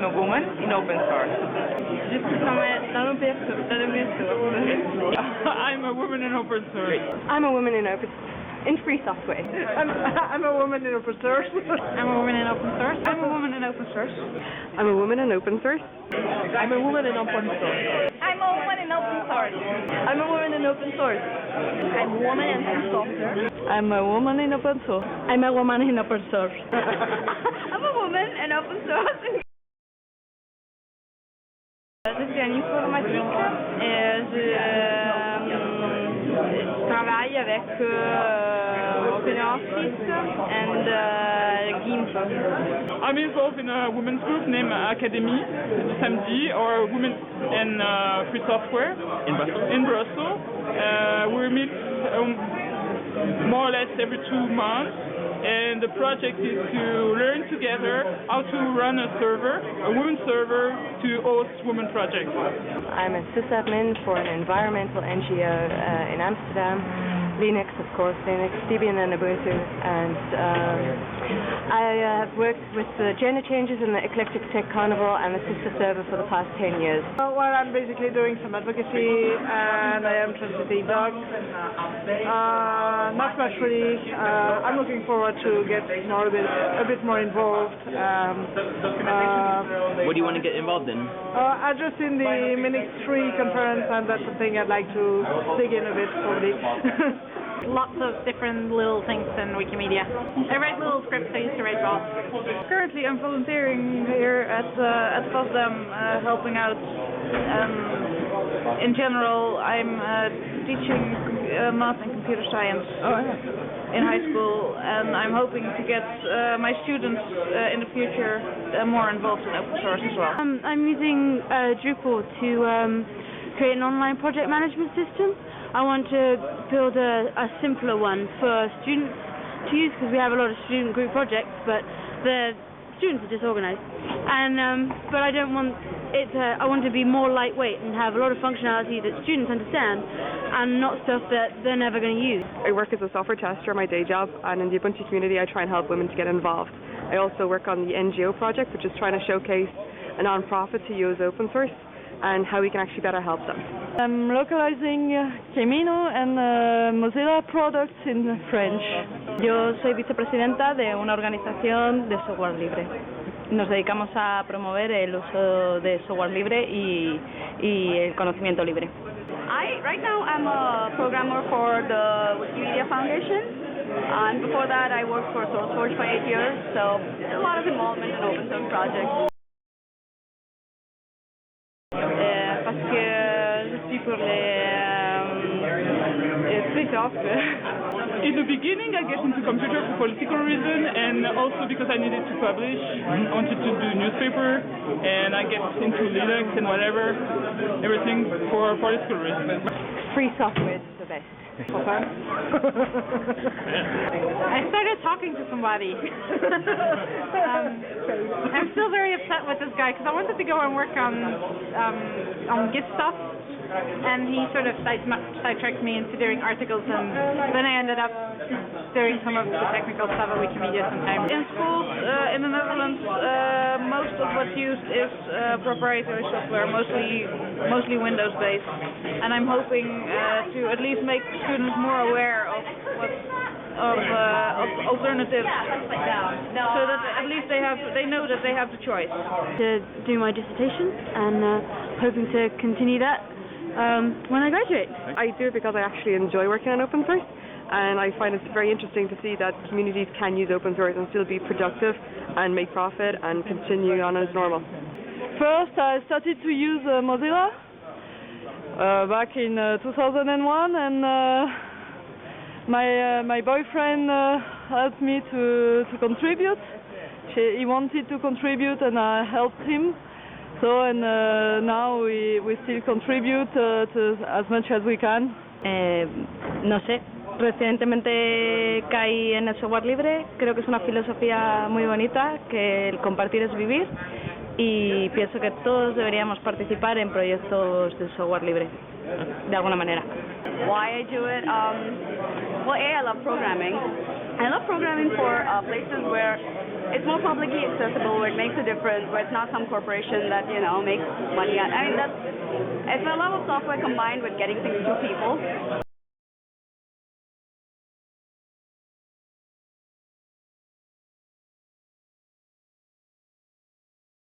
a woman in open source. I'm a woman in open source. I'm a woman in free software. I'm a woman in open source. I'm a woman in open source. I'm a woman in open source. I'm a woman in open source. I'm a woman in open source. I'm a woman in open source. I'm a woman in open source. I'm a woman in free software. I'm a woman in open source. I'm a woman in open source. I'm a woman in open source. Je suis en informatique et je travaille avec OpenOffice and GIMP. I'm involved in a women's group named Academy, Samedi, or Women in Free Software in Brussels. We meet more or less every 2 months. And the project is to learn together how to run a server, a women's server, to host women projects. I'm a sysadmin for an environmental NGO in Amsterdam. Linux, of course, Linux, Debian and Ubuntu. And I have worked with the gender changes in the Eclectic Tech Carnival and the sister server for the past 10 years. Well, I'm basically doing some advocacy and I am trying to debug. Not much really. I'm looking forward to get a bit more involved. What do you want to get involved in? I'm just in the Minix 3 conference and that's something I'd like to dig in a bit probably. Lots of different little things in Wikimedia. I write little scripts I used to write well. Currently I'm volunteering here at FOSDEM, helping out. In general, I'm teaching math and computer science in high school, and I'm hoping to get my students in the future more involved in open source as well. I'm using Drupal to create an online project management system. I want to build a simpler one for students to use because we have a lot of student group projects, but the students are disorganized. And but I don't want it. I want to be more lightweight and have a lot of functionality that students understand, and not stuff that they're never going to use. I work as a software tester in my day job, and in the Ubuntu community I try and help women to get involved. I also work on the NGO project, which is trying to showcase a non-profit to use open source and how we can actually better help them. I'm localizing Camino and Mozilla products in French. Yo soy vicepresidenta de una organización de software libre. Nos dedicamos a promover el uso de software libre y el conocimiento libre. Right now I'm a programmer for the Wikimedia Foundation. And before that I worked for SourceForge for 8 years, so a lot of involvement in open source projects. Parce que je suis pour les free software. In the beginning, I get into computer for political reasons, and also because I needed to publish. I wanted to do newspaper, and I get into Linux and whatever, everything for political reasons. Free software is the best. I started talking to somebody. I'm still very upset with this guy because I wanted to go and work on Git stuff, and he sort of sidetracked me into doing articles, and then I ended up doing some of the technical stuff at Wikimedia sometimes. In schools in the Netherlands, most of what's used is proprietary software, mostly Windows-based, and I'm hoping to at least make students more aware of alternatives, so that at least they know that they have the choice. To do my dissertation and hoping to continue that when I graduate. I do it because I actually enjoy working on open source, and I find it's very interesting to see that communities can use open source and still be productive and make profit and continue on as normal. First, I started to use Mozilla back in 2001, and my boyfriend helped me to contribute. He wanted to contribute, and I helped him. So, and now we still contribute to as much as we can. No sé. Recientemente caí en el software libre. Creo que es una filosofía muy bonita, que el compartir es vivir, y pienso que todos deberíamos participar en proyectos de software libre, de alguna manera. Why I do it? well, I love programming. I love programming for places where it's more publicly accessible, where it makes a difference, where it's not some corporation that, makes money. I mean, it's my love of software combined with getting things to people.